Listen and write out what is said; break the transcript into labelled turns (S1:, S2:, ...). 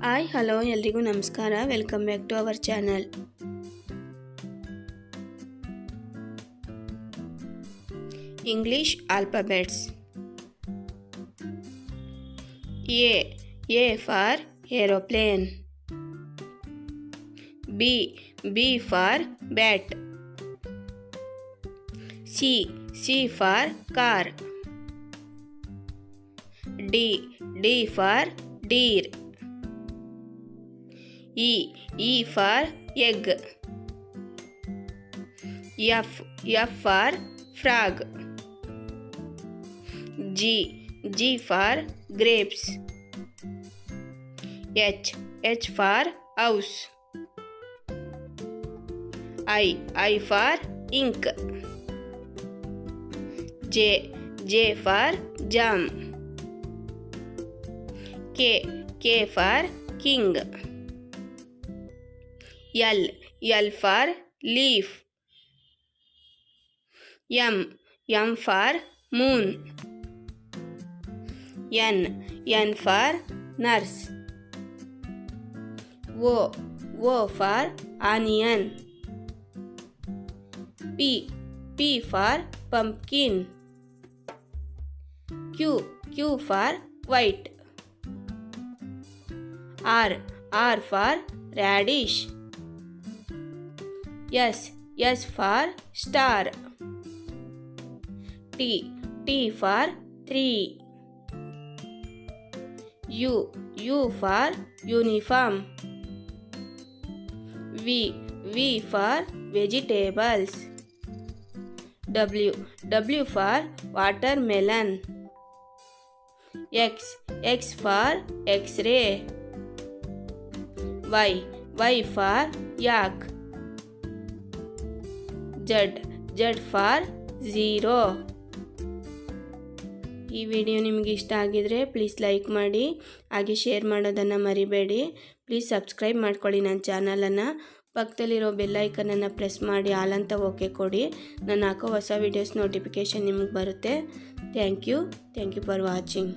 S1: Hi hello ಎಲ್ರಿಗೂ ನಮಸ್ಕಾರ. Welcome back to our channel. English alphabets. A for aeroplane. B for bat. C for car. D for deer. E for egg. F for frog. G for grapes. H for house. I for ink. J for jam. K for king. L for leaf. M for moon. N for nurse. O for onion. P for pumpkin. Q for white. R for radish. S for star. T for tree. U for uniform. V for vegetables. W for watermelon. X for X-ray. Y for yak. Z for zero. ಈ video ನಿಮಗೆ ಇಷ್ಟ ಆಗಿದ್ರೆ please like ಮಾಡಿ, ಹಾಗೆ share ಮಾಡೋದನ್ನು ಮರಿಬೇಡಿ. Please subscribe ಮಾಡ್ಕೊಳ್ಳಿ ನನ್ನ ಚಾನಲನ್ನು. ಪಕ್ಕದಲ್ಲಿರೋ ಬೆಲ್ ಐಕನನ್ನು ಪ್ರೆಸ್ ಮಾಡಿ ಆಲ್ ಅಂತ ಓಕೆ ಕೊಡಿ. ನಾನು ಹಾಕೋ ಹೊಸ ವೀಡಿಯೋಸ್ ನೋಟಿಫಿಕೇಷನ್ ನಿಮಗೆ ಬರುತ್ತೆ. Thank you for watching.